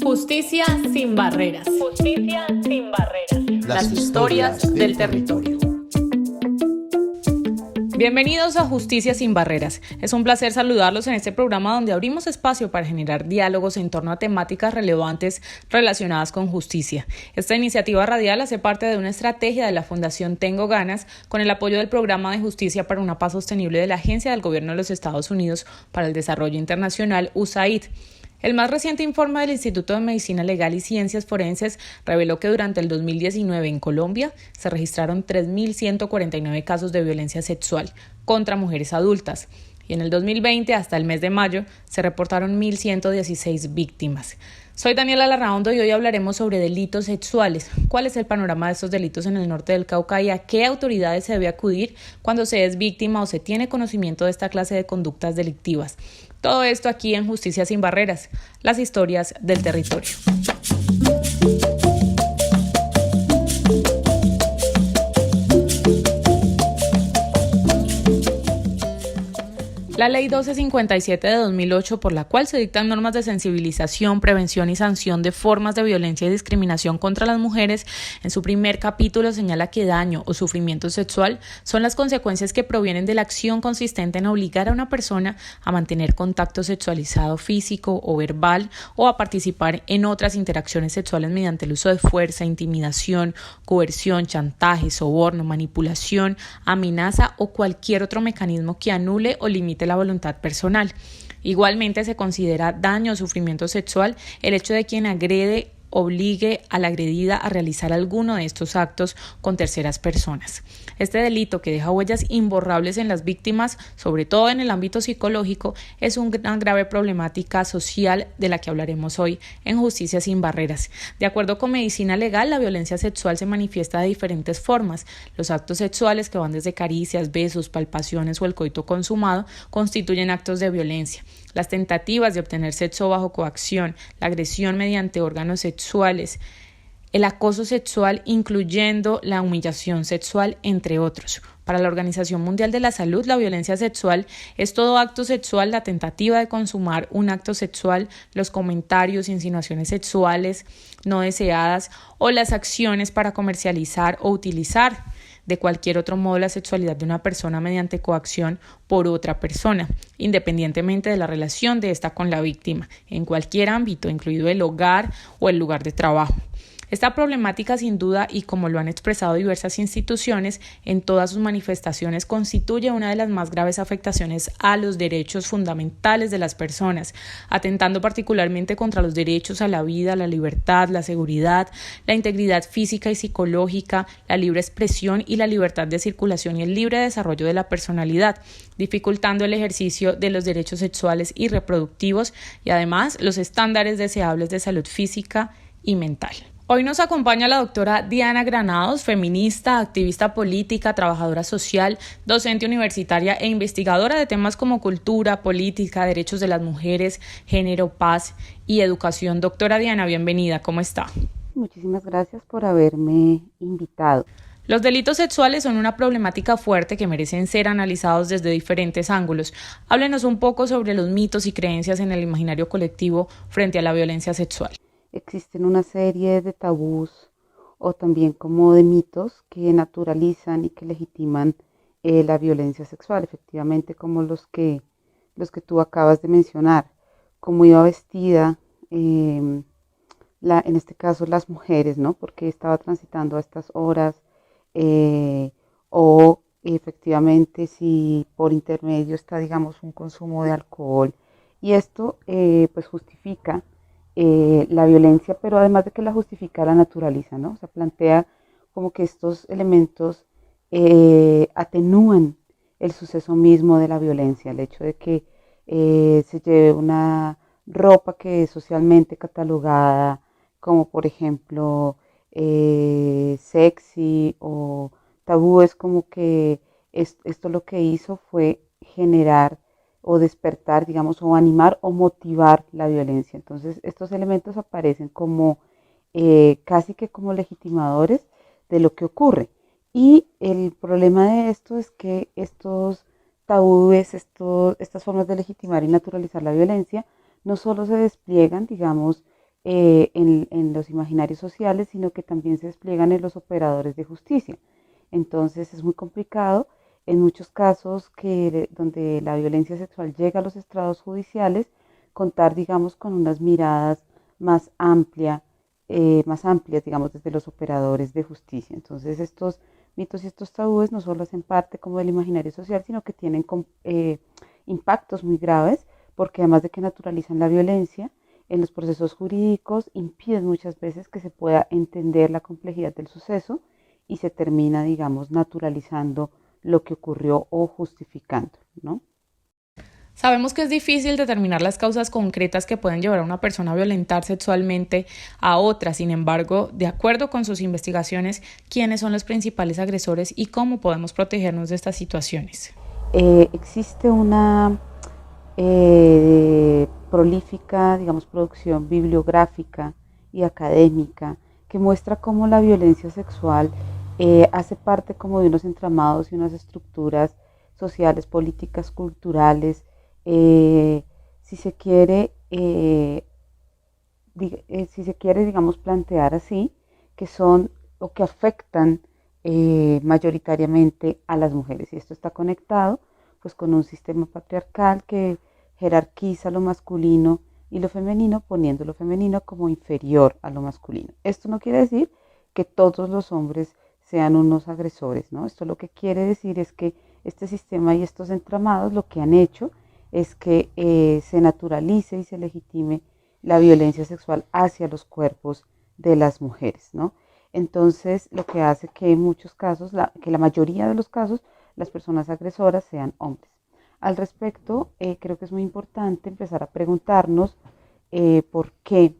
Justicia sin barreras. Justicia sin barreras. Las historias del territorio. Bienvenidos a Justicia sin barreras. Es un placer saludarlos en este programa donde abrimos espacio para generar diálogos en torno a temáticas relevantes relacionadas con justicia. Esta iniciativa radial hace parte de una estrategia de la Fundación Tengo Ganas con el apoyo del Programa de Justicia para una Paz Sostenible de la Agencia del Gobierno de los Estados Unidos para el Desarrollo Internacional, USAID. El más reciente informe del Instituto de Medicina Legal y Ciencias Forenses reveló que durante el 2019 en Colombia se registraron 3.149 casos de violencia sexual contra mujeres adultas y en el 2020 hasta el mes de mayo se reportaron 1.116 víctimas. Soy Daniela Larraondo y hoy hablaremos sobre delitos sexuales. ¿Cuál es el panorama de estos delitos en el norte del Cauca y a qué autoridades se debe acudir cuando se es víctima o se tiene conocimiento de esta clase de conductas delictivas? Todo esto aquí en Justicia sin barreras, las historias del territorio. La Ley 1257 de 2008, por la cual se dictan normas de sensibilización, prevención y sanción de formas de violencia y discriminación contra las mujeres, en su primer capítulo señala que daño o sufrimiento sexual son las consecuencias que provienen de la acción consistente en obligar a una persona a mantener contacto sexualizado físico o verbal o a participar en otras interacciones sexuales mediante el uso de fuerza, intimidación, coerción, chantaje, soborno, manipulación, amenaza o cualquier otro mecanismo que anule o limite la voluntad personal. Igualmente se considera daño o sufrimiento sexual el hecho de quien agrede obligue a la agredida a realizar alguno de estos actos con terceras personas. Este delito, que deja huellas imborrables en las víctimas, sobre todo en el ámbito psicológico, es una grave problemática social de la que hablaremos hoy en Justicia sin barreras. De acuerdo con Medicina Legal, la violencia sexual se manifiesta de diferentes formas. Los actos sexuales, que van desde caricias, besos, palpaciones o el coito consumado, constituyen actos de violencia. Las tentativas de obtener sexo bajo coacción, la agresión mediante órganos sexuales, el acoso sexual incluyendo la humillación sexual, entre otros. Para la Organización Mundial de la Salud, la violencia sexual es todo acto sexual, la tentativa de consumar un acto sexual, los comentarios, insinuaciones sexuales no deseadas o las acciones para comercializar o utilizar de cualquier otro modo la sexualidad de una persona mediante coacción por otra persona, independientemente de la relación de esta con la víctima, en cualquier ámbito, incluido el hogar o el lugar de trabajo. Esta problemática, sin duda, y como lo han expresado diversas instituciones en todas sus manifestaciones, constituye una de las más graves afectaciones a los derechos fundamentales de las personas, atentando particularmente contra los derechos a la vida, la libertad, la seguridad, la integridad física y psicológica, la libre expresión y la libertad de circulación y el libre desarrollo de la personalidad, dificultando el ejercicio de los derechos sexuales y reproductivos y además los estándares deseables de salud física y mental. Hoy nos acompaña la doctora Diana Granados, feminista, activista política, trabajadora social, docente universitaria e investigadora de temas como cultura, política, derechos de las mujeres, género, paz y educación. Doctora Diana, bienvenida, ¿cómo está? Muchísimas gracias por haberme invitado. Los delitos sexuales son una problemática fuerte que merecen ser analizados desde diferentes ángulos. Háblenos un poco sobre los mitos y creencias en el imaginario colectivo frente a la violencia sexual. Existen una serie de tabús o también como de mitos que naturalizan y que legitiman la violencia sexual, efectivamente como los que tú acabas de mencionar, cómo iba vestida, en este caso las mujeres, ¿no? Porque estaba transitando a estas horas, o efectivamente si por intermedio está, digamos, un consumo de alcohol, y esto pues justifica la violencia, pero además de que la justifica, la naturaliza, ¿no? O sea, plantea como que estos elementos atenúan el suceso mismo de la violencia, el hecho de que se lleve una ropa que es socialmente catalogada como, por ejemplo, sexy o tabú, es como que esto lo que hizo fue generar o despertar, digamos, o animar o motivar la violencia. Entonces, estos elementos aparecen como casi que como legitimadores de lo que ocurre. Y el problema de esto es que estos tabúes, estas formas de legitimar y naturalizar la violencia, no solo se despliegan, digamos, en los imaginarios sociales, sino que también se despliegan en los operadores de justicia. Entonces es muy complicado en muchos casos donde la violencia sexual llega a los estrados judiciales, contar, digamos, con unas miradas más amplia, más amplias, digamos, desde los operadores de justicia. Entonces estos mitos y estos tabúes no solo hacen parte como del imaginario social, sino que tienen impactos muy graves, porque además de que naturalizan la violencia, en los procesos jurídicos impiden muchas veces que se pueda entender la complejidad del suceso y se termina, digamos, naturalizando lo que ocurrió o justificando, ¿no? Sabemos que es difícil determinar las causas concretas que pueden llevar a una persona a violentar sexualmente a otra. Sin embargo, de acuerdo con sus investigaciones, ¿quiénes son los principales agresores y cómo podemos protegernos de estas situaciones? Existe una prolífica, digamos, producción bibliográfica y académica que muestra cómo la violencia sexual hace parte como de unos entramados y unas estructuras sociales, políticas, culturales, si se quiere, si se quiere, digamos, plantear así, que son o que afectan mayoritariamente a las mujeres. Y esto está conectado pues con un sistema patriarcal que jerarquiza lo masculino y lo femenino, poniendo lo femenino como inferior a lo masculino. Esto no quiere decir que todos los hombres sean unos agresores, ¿no? Esto lo que quiere decir es que este sistema y estos entramados lo que han hecho es que se naturalice y se legitime la violencia sexual hacia los cuerpos de las mujeres, ¿no? Entonces, lo que hace que en muchos casos, que la mayoría de los casos, las personas agresoras sean hombres. Al respecto, creo que es muy importante empezar a preguntarnos por qué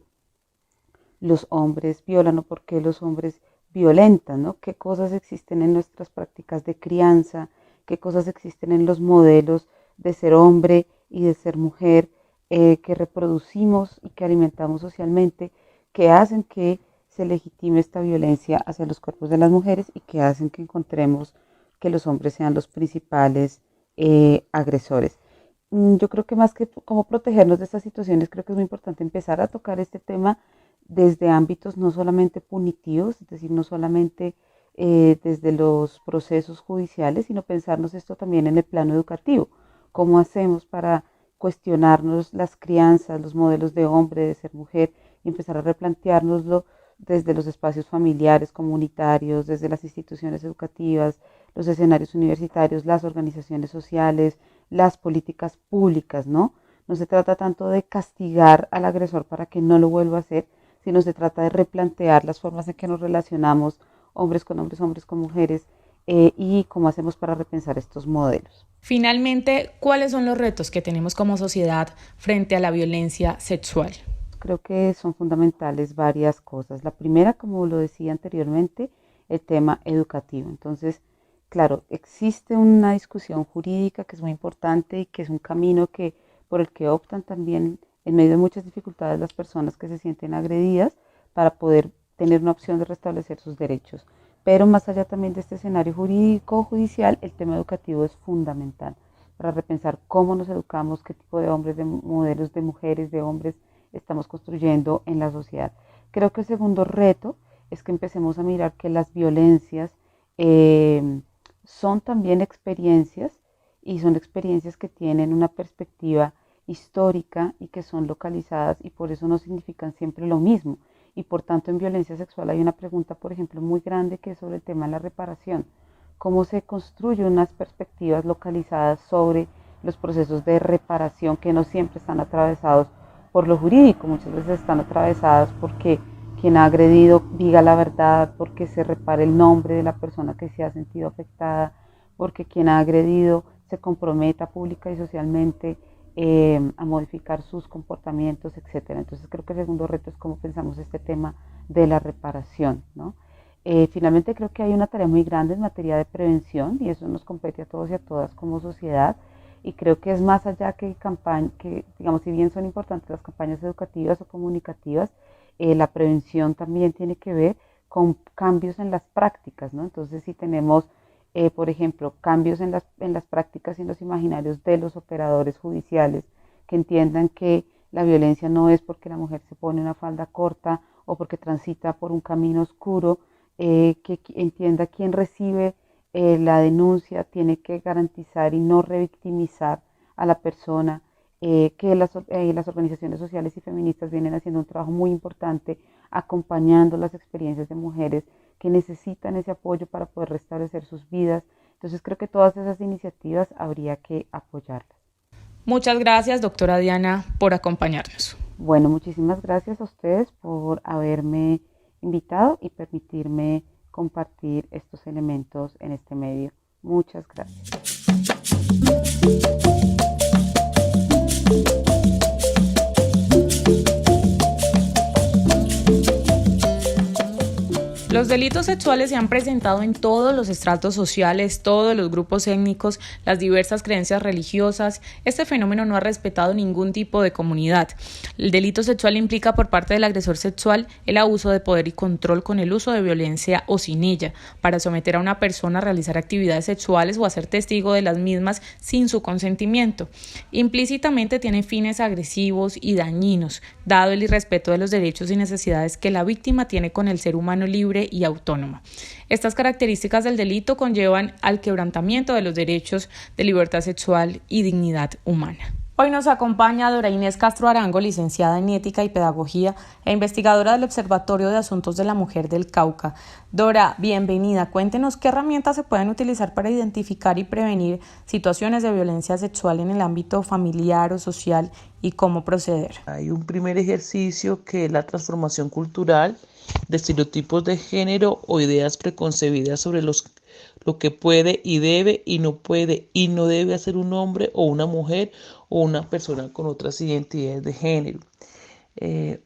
los hombres violan o por qué los hombres violentan, ¿no? ¿Qué cosas existen en nuestras prácticas de crianza? ¿Qué cosas existen en los modelos de ser hombre y de ser mujer que reproducimos y que alimentamos socialmente, que hacen que se legitime esta violencia hacia los cuerpos de las mujeres y que hacen que encontremos que los hombres sean los principales agresores? Yo creo que más que cómo protegernos de estas situaciones, creo que es muy importante empezar a tocar este tema desde ámbitos no solamente punitivos, es decir, no solamente desde los procesos judiciales, sino pensarnos esto también en el plano educativo. ¿Cómo hacemos para cuestionarnos las crianzas, los modelos de hombre, de ser mujer, y empezar a replanteárnoslo desde los espacios familiares, comunitarios, desde las instituciones educativas, los escenarios universitarios, las organizaciones sociales, las políticas públicas, ¿no? No se trata tanto de castigar al agresor para que no lo vuelva a hacer, sino se trata de replantear las formas en que nos relacionamos hombres con hombres, hombres con mujeres, y cómo hacemos para repensar estos modelos. Finalmente, ¿cuáles son los retos que tenemos como sociedad frente a la violencia sexual? Creo que son fundamentales varias cosas. La primera, como lo decía anteriormente, el tema educativo. Entonces, claro, existe una discusión jurídica que es muy importante y que es un camino por el que optan también en medio de muchas dificultades las personas que se sienten agredidas para poder tener una opción de restablecer sus derechos. Pero más allá también de este escenario jurídico, judicial, el tema educativo es fundamental para repensar cómo nos educamos, qué tipo de hombres, de modelos de mujeres, de hombres estamos construyendo en la sociedad. Creo que el segundo reto es que empecemos a mirar que las violencias son también experiencias y son experiencias que tienen una perspectiva histórica y que son localizadas y por eso no significan siempre lo mismo. Y por tanto en violencia sexual hay una pregunta, por ejemplo, muy grande que es sobre el tema de la reparación. ¿Cómo se construyen unas perspectivas localizadas sobre los procesos de reparación que no siempre están atravesados por lo jurídico? Muchas veces están atravesadas porque quien ha agredido diga la verdad, porque se repare el nombre de la persona que se ha sentido afectada, porque quien ha agredido se comprometa pública y socialmente a modificar sus comportamientos, etcétera. Entonces creo que el segundo reto es cómo pensamos este tema de la reparación, ¿no? Finalmente creo que hay una tarea muy grande en materia de prevención y eso nos compete a todos y a todas como sociedad y creo que es más allá que campaña, que digamos si bien son importantes las campañas educativas o comunicativas, la prevención también tiene que ver con cambios en las prácticas, ¿no? Entonces si tenemos por ejemplo, cambios en las prácticas y en los imaginarios de los operadores judiciales que entiendan que la violencia no es porque la mujer se pone una falda corta o porque transita por un camino oscuro, que entienda quién recibe la denuncia, tiene que garantizar y no revictimizar a la persona, que las organizaciones sociales y feministas vienen haciendo un trabajo muy importante acompañando las experiencias de mujeres que necesitan ese apoyo para poder restablecer sus vidas. Entonces creo que todas esas iniciativas habría que apoyarlas. Muchas gracias, doctora Diana, por acompañarnos. Bueno, muchísimas gracias a ustedes por haberme invitado y permitirme compartir estos elementos en este medio. Muchas gracias. Los delitos sexuales se han presentado en todos los estratos sociales, todos los grupos étnicos, las diversas creencias religiosas. Este fenómeno no ha respetado ningún tipo de comunidad. El delito sexual implica por parte del agresor sexual el abuso de poder y control con el uso de violencia o sin ella, para someter a una persona a realizar actividades sexuales o a ser testigo de las mismas sin su consentimiento. Implícitamente tiene fines agresivos y dañinos, dado el irrespeto de los derechos y necesidades que la víctima tiene con el ser humano libre y autónoma. Estas características del delito conllevan al quebrantamiento de los derechos de libertad sexual y dignidad humana. Hoy nos acompaña Dora Inés Castro Arango, licenciada en Ética y Pedagogía e investigadora del Observatorio de Asuntos de la Mujer del Cauca. Dora, bienvenida. Cuéntenos qué herramientas se pueden utilizar para identificar y prevenir situaciones de violencia sexual en el ámbito familiar o social y cómo proceder. Hay un primer ejercicio que es la transformación cultural de estereotipos de género o ideas preconcebidas sobre lo que puede y debe y no puede y no debe hacer un hombre o una mujer o una persona con otras identidades de género.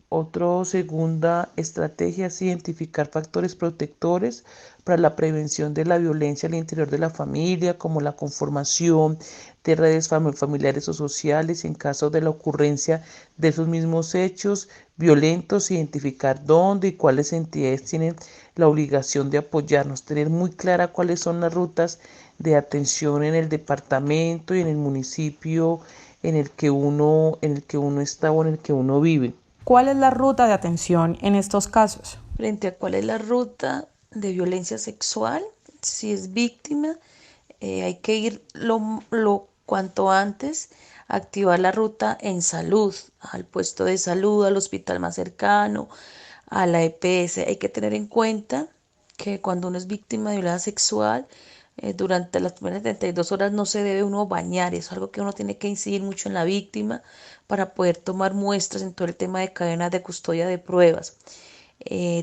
Otra segunda estrategia es identificar factores protectores para la prevención de la violencia al interior de la familia, como la conformación de redes familiares o sociales, y en caso de la ocurrencia de esos mismos hechos violentos, identificar dónde y cuáles entidades tienen la obligación de apoyarnos, tener muy clara cuáles son las rutas de atención en el departamento y en el municipio en el que uno está o en el que uno vive. ¿Cuál es la ruta de atención en estos casos? Frente a cuál es la ruta de violencia sexual, si es víctima, hay que ir lo cuanto antes a activar la ruta en salud, al puesto de salud, al hospital más cercano, a la EPS. Hay que tener en cuenta que cuando uno es víctima de violencia sexual, durante las primeras 72 horas no se debe uno bañar. Es algo que uno tiene que incidir mucho en la víctima para poder tomar muestras en todo el tema de cadenas de custodia de pruebas.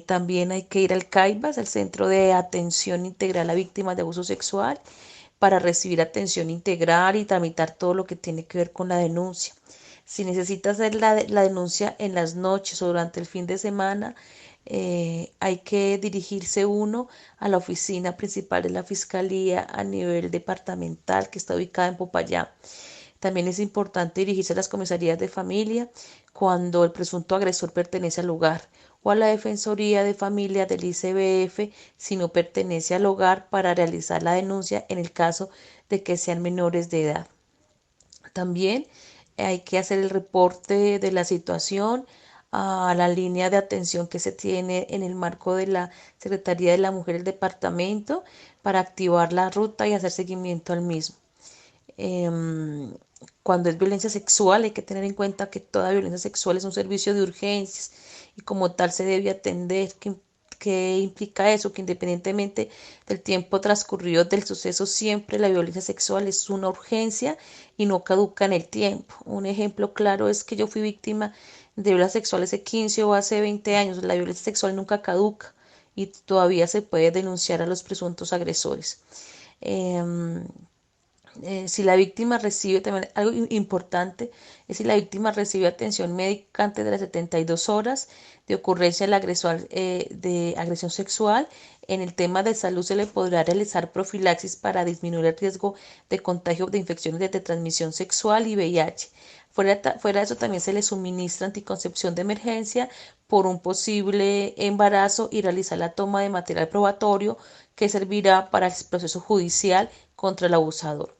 También hay que ir al CAIVAS, el Centro de Atención Integral a Víctimas de Abuso Sexual, para recibir atención integral y tramitar todo lo que tiene que ver con la denuncia. Si necesita hacer la denuncia en las noches o durante el fin de semana, hay que dirigirse uno a la oficina principal de la Fiscalía a nivel departamental, que está ubicada en Popayán. También es importante dirigirse a las comisarías de familia cuando el presunto agresor pertenece al hogar, o a la Defensoría de Familia del ICBF si no pertenece al hogar, para realizar la denuncia en el caso de que sean menores de edad. También hay que hacer el reporte de la situación a la línea de atención que se tiene en el marco de la Secretaría de la Mujer del departamento, para activar la ruta y hacer seguimiento al mismo. Cuando es violencia sexual, hay que tener en cuenta que toda violencia sexual es un servicio de urgencias y como tal se debe atender. ¿Qué implica eso? Que independientemente del tiempo transcurrido del suceso, siempre la violencia sexual es una urgencia y no caduca en el tiempo. Un ejemplo claro es que yo fui víctima de violencia sexual hace 15 o hace 20 años. La violencia sexual nunca caduca y todavía se puede denunciar a los presuntos agresores. Si la víctima recibe, también algo importante es si la víctima recibe atención médica antes de las 72 horas de ocurrencia de agresión sexual. En el tema de salud se le podrá realizar profilaxis para disminuir el riesgo de contagio de infecciones de transmisión sexual y VIH. Fuera de eso, también se le suministra anticoncepción de emergencia por un posible embarazo y realizar la toma de material probatorio que servirá para el proceso judicial contra el abusador.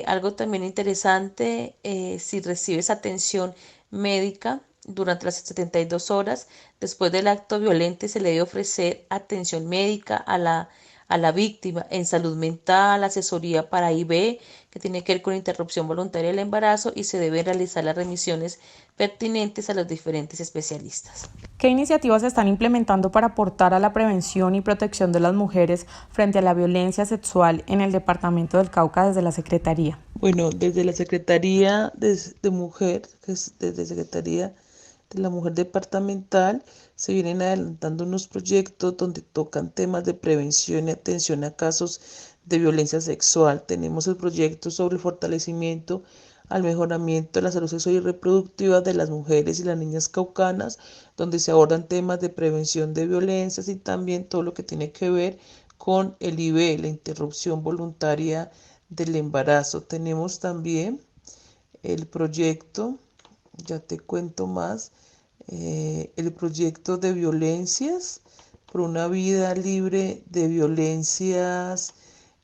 Algo también interesante, si recibes atención médica durante las 72 horas después del acto violento. Se le debe ofrecer atención médica a la víctima en salud mental, asesoría para IV, que tiene que ver con interrupción voluntaria del embarazo, y se deben realizar las remisiones pertinentes a los diferentes especialistas. ¿Qué iniciativas se están implementando para aportar a la prevención y protección de las mujeres frente a la violencia sexual en el departamento del Cauca desde la Secretaría? Bueno, desde la Secretaría de Mujer, desde Secretaría de la Mujer Departamental, se vienen adelantando unos proyectos donde tocan temas de prevención y atención a casos de violencia sexual. Tenemos el proyecto sobre el fortalecimiento al mejoramiento de la salud sexual y reproductiva de las mujeres y las niñas caucanas, donde se abordan temas de prevención de violencias y también todo lo que tiene que ver con el IV, la interrupción voluntaria del embarazo. Tenemos también el proyecto, ya te cuento más, el proyecto de violencias por una vida libre de violencias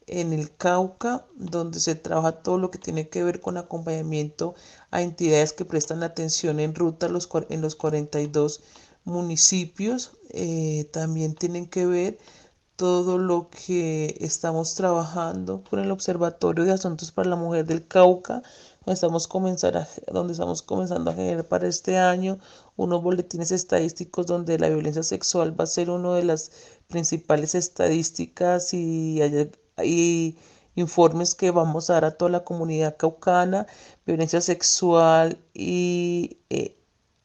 en el Cauca, donde se trabaja todo lo que tiene que ver con acompañamiento a entidades que prestan atención en ruta en los 42 municipios. También tienen que ver todo lo que estamos trabajando con el Observatorio de Asuntos para la Mujer del Cauca, donde estamos comenzando a generar para este año unos boletines estadísticos donde la violencia sexual va a ser una de las principales estadísticas y informes que vamos a dar a toda la comunidad caucana. Violencia sexual y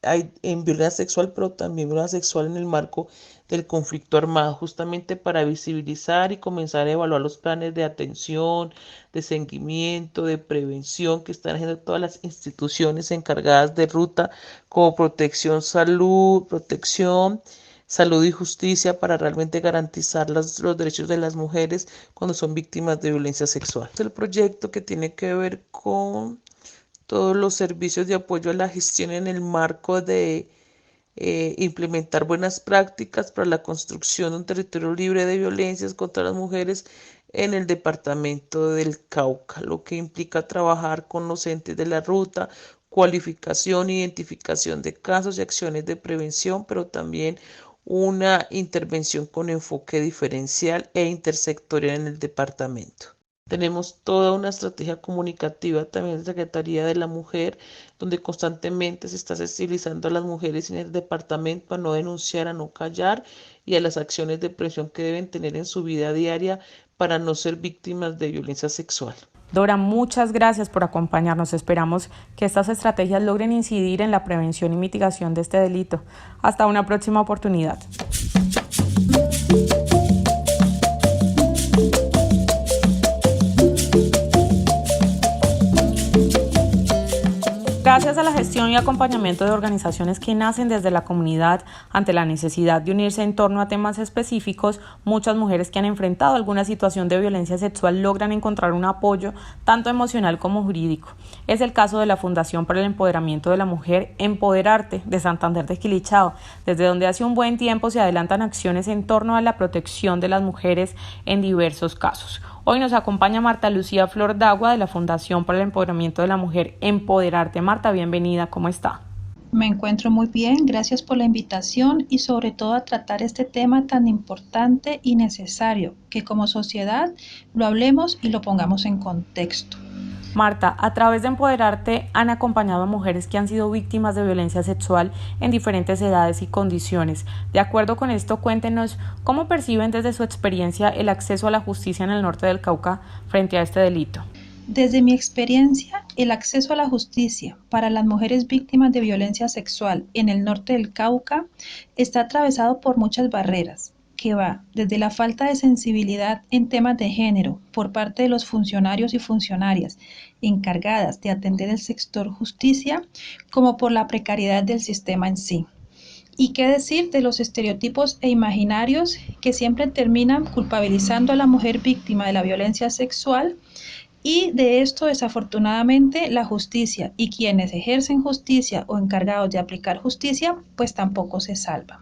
hay en violencia sexual, pero también violencia sexual en el marco del conflicto armado, justamente para visibilizar y comenzar a evaluar los planes de atención, de seguimiento, de prevención que están haciendo todas las instituciones encargadas de ruta, como salud y justicia, para realmente garantizar los derechos de las mujeres cuando son víctimas de violencia sexual. Es el proyecto que tiene que ver con todos los servicios de apoyo a la gestión en el marco de implementar buenas prácticas para la construcción de un territorio libre de violencias contra las mujeres en el departamento del Cauca, lo que implica trabajar con los entes de la ruta, cualificación, identificación de casos y acciones de prevención, pero también una intervención con enfoque diferencial e intersectorial en el departamento. Tenemos toda una estrategia comunicativa también de Secretaría de la Mujer, donde constantemente se está sensibilizando a las mujeres en el departamento a no denunciar, a no callar, y a las acciones de prevención que deben tener en su vida diaria para no ser víctimas de violencia sexual. Dora, muchas gracias por acompañarnos. Esperamos que estas estrategias logren incidir en la prevención y mitigación de este delito. Hasta una próxima oportunidad. Gracias a la gestión y acompañamiento de organizaciones que nacen desde la comunidad ante la necesidad de unirse en torno a temas específicos, muchas mujeres que han enfrentado alguna situación de violencia sexual logran encontrar un apoyo tanto emocional como jurídico. Es el caso de la Fundación para el Empoderamiento de la Mujer, Empoderarte, de Santander de Quilichao, desde donde hace un buen tiempo se adelantan acciones en torno a la protección de las mujeres en diversos casos. Hoy nos acompaña Marta Lucía Flordagua de la Fundación para el Empoderamiento de la Mujer, Empoderarte. Marta, bienvenida, ¿cómo está? Me encuentro muy bien, gracias por la invitación y sobre todo a tratar este tema tan importante y necesario, que como sociedad lo hablemos y lo pongamos en contexto. Marta, a través de Empoderarte han acompañado a mujeres que han sido víctimas de violencia sexual en diferentes edades y condiciones. De acuerdo con esto, cuéntenos cómo perciben desde su experiencia el acceso a la justicia en el norte del Cauca frente a este delito. Desde mi experiencia, el acceso a la justicia para las mujeres víctimas de violencia sexual en el norte del Cauca está atravesado por muchas barreras, que va desde la falta de sensibilidad en temas de género por parte de los funcionarios y funcionarias encargadas de atender el sector justicia, como por la precariedad del sistema en sí. ¿Y qué decir de los estereotipos e imaginarios que siempre terminan culpabilizando a la mujer víctima de la violencia sexual? Y de esto, desafortunadamente, la justicia y quienes ejercen justicia o encargados de aplicar justicia, pues tampoco se salvan.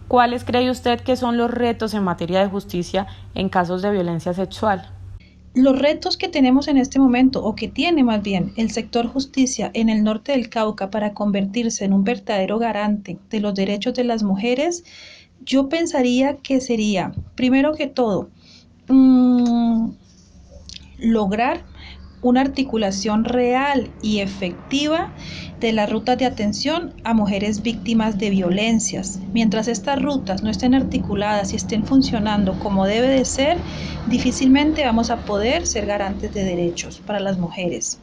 ¿Cuáles cree usted que son los retos en materia de justicia en casos de violencia sexual? Los retos que tenemos en este momento, o que tiene más bien el sector justicia en el norte del Cauca para convertirse en un verdadero garante de los derechos de las mujeres, yo pensaría que sería, primero que todo, lograr una articulación real y efectiva de las rutas de atención a mujeres víctimas de violencias. Mientras estas rutas no estén articuladas y estén funcionando como debe de ser, difícilmente vamos a poder ser garantes de derechos para las mujeres.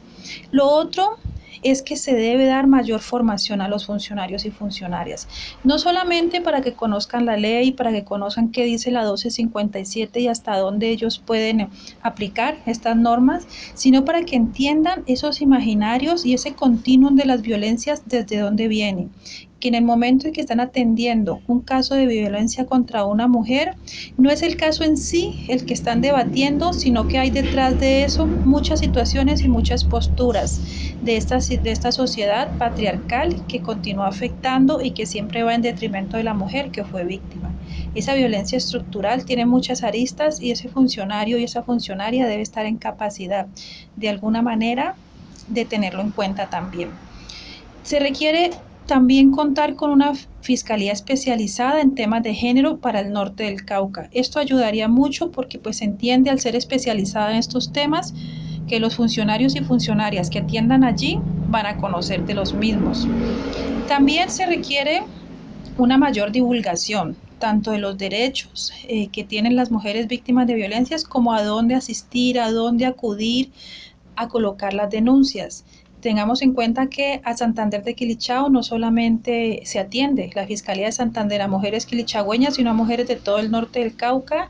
Lo otro es que se debe dar mayor formación a los funcionarios y funcionarias, no solamente para que conozcan la ley, para que conozcan qué dice la 1257 y hasta dónde ellos pueden aplicar estas normas, sino para que entiendan esos imaginarios y ese continuum de las violencias desde dónde vienen, que en el momento en que están atendiendo un caso de violencia contra una mujer, no es el caso en sí el que están debatiendo, sino que hay detrás de eso muchas situaciones y muchas posturas de esta sociedad patriarcal que continúa afectando y que siempre va en detrimento de la mujer que fue víctima. Esa violencia estructural tiene muchas aristas y ese funcionario y esa funcionaria debe estar en capacidad de alguna manera de tenerlo en cuenta también. Se requiere también contar con una fiscalía especializada en temas de género para el norte del Cauca. Esto ayudaría mucho porque pues se entiende al ser especializada en estos temas que los funcionarios y funcionarias que atiendan allí van a conocer de los mismos. También se requiere una mayor divulgación tanto de los derechos que tienen las mujeres víctimas de violencias como a dónde asistir, a dónde acudir a colocar las denuncias. Tengamos en cuenta que a Santander de Quilichao no solamente se atiende la Fiscalía de Santander a mujeres quilichagüeñas, sino a mujeres de todo el norte del Cauca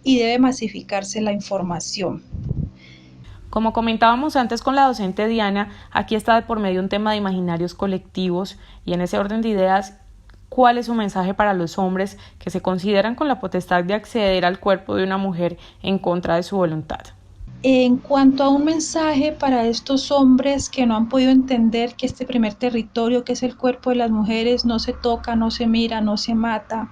y debe masificarse la información. Como comentábamos antes con la docente Diana, aquí está por medio un tema de imaginarios colectivos y en ese orden de ideas, ¿cuál es su mensaje para los hombres que se consideran con la potestad de acceder al cuerpo de una mujer en contra de su voluntad? En cuanto a un mensaje para estos hombres que no han podido entender que este primer territorio, que es el cuerpo de las mujeres, no se toca, no se mira, no se mata,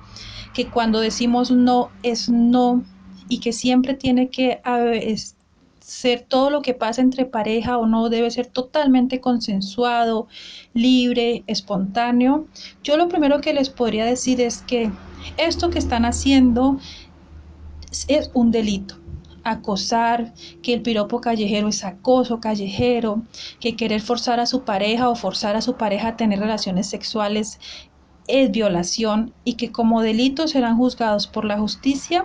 que cuando decimos no es no y que siempre tiene que ser todo lo que pasa entre pareja o no debe ser totalmente consensuado, libre, espontáneo. Yo lo primero que les podría decir es que esto que están haciendo es un delito. Acosar, que el piropo callejero es acoso callejero, que querer forzar a su pareja o forzar a su pareja a tener relaciones sexuales es violación y que como delitos serán juzgados por la justicia,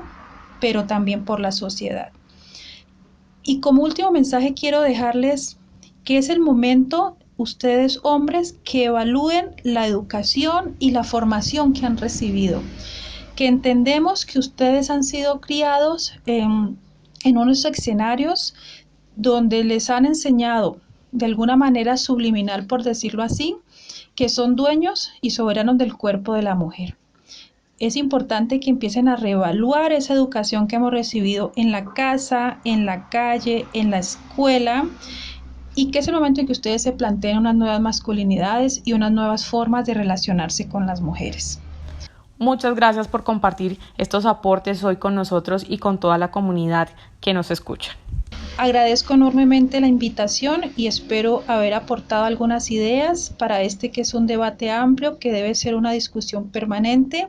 pero también por la sociedad. Y como último mensaje quiero dejarles que es el momento, ustedes hombres, que evalúen la educación y la formación que han recibido, que entendemos que ustedes han sido criados en unos escenarios donde les han enseñado de alguna manera subliminal, por decirlo así, que son dueños y soberanos del cuerpo de la mujer. Es importante que empiecen a reevaluar esa educación que hemos recibido en la casa, en la calle, en la escuela, y que es el momento en que ustedes se planteen unas nuevas masculinidades y unas nuevas formas de relacionarse con las mujeres. Muchas gracias por compartir estos aportes hoy con nosotros y con toda la comunidad que nos escucha. Agradezco enormemente la invitación y espero haber aportado algunas ideas para este que es un debate amplio que debe ser una discusión permanente,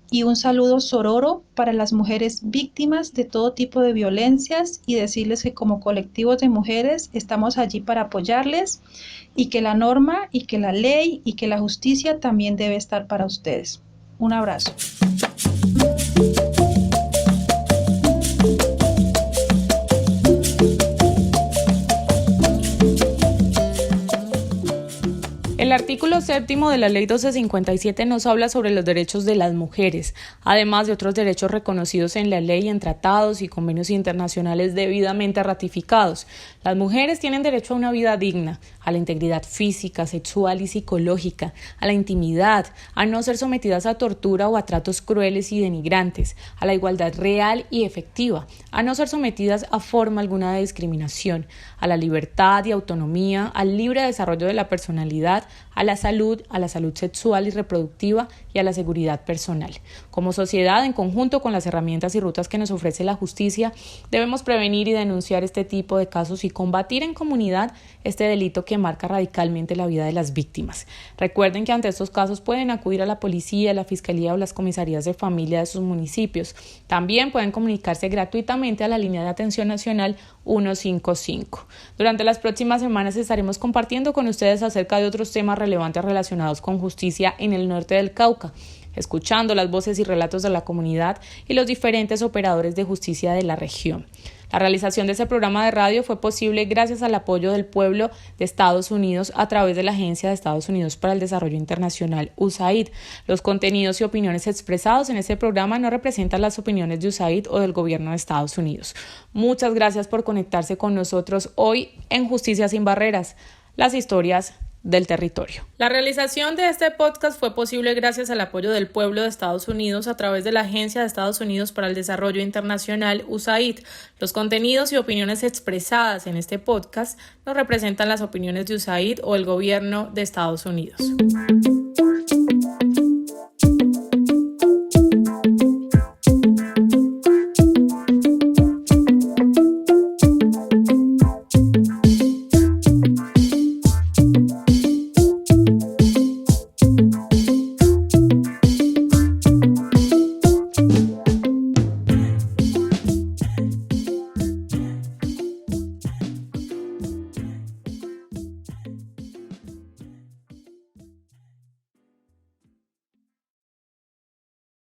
y un saludo sororo para las mujeres víctimas de todo tipo de violencias y decirles que como colectivos de mujeres estamos allí para apoyarles y que la norma y que la ley y que la justicia también debe estar para ustedes. Un abrazo. El artículo 7º de la Ley 1257 nos habla sobre los derechos de las mujeres, además de otros derechos reconocidos en la ley, en tratados y convenios internacionales debidamente ratificados. Las mujeres tienen derecho a una vida digna, a la integridad física, sexual y psicológica, a la intimidad, a no ser sometidas a tortura o a tratos crueles y denigrantes, a la igualdad real y efectiva, a no ser sometidas a forma alguna de discriminación, a la libertad y autonomía, al libre desarrollo de la personalidad, a la salud sexual y reproductiva y a la seguridad personal. Como sociedad, en conjunto con las herramientas y rutas que nos ofrece la justicia, debemos prevenir y denunciar este tipo de casos y combatir en comunidad este delito que marca radicalmente la vida de las víctimas. Recuerden que ante estos casos pueden acudir a la policía, la fiscalía o las comisarías de familia de sus municipios. También pueden comunicarse gratuitamente a la línea de atención nacional 155. Durante las próximas semanas estaremos compartiendo con ustedes acerca de otros temas relevantes relacionados con justicia en el norte del Cauca, escuchando las voces y relatos de la comunidad y los diferentes operadores de justicia de la región. La realización de este programa de radio fue posible gracias al apoyo del pueblo de Estados Unidos a través de la Agencia de Estados Unidos para el Desarrollo Internacional, USAID. Los contenidos y opiniones expresados en este programa no representan las opiniones de USAID o del gobierno de Estados Unidos. Muchas gracias por conectarse con nosotros hoy en Justicia Sin Barreras, las historias del territorio. La realización de este podcast fue posible gracias al apoyo del pueblo de Estados Unidos a través de la Agencia de Estados Unidos para el Desarrollo Internacional, USAID. Los contenidos y opiniones expresadas en este podcast no representan las opiniones de USAID o el gobierno de Estados Unidos.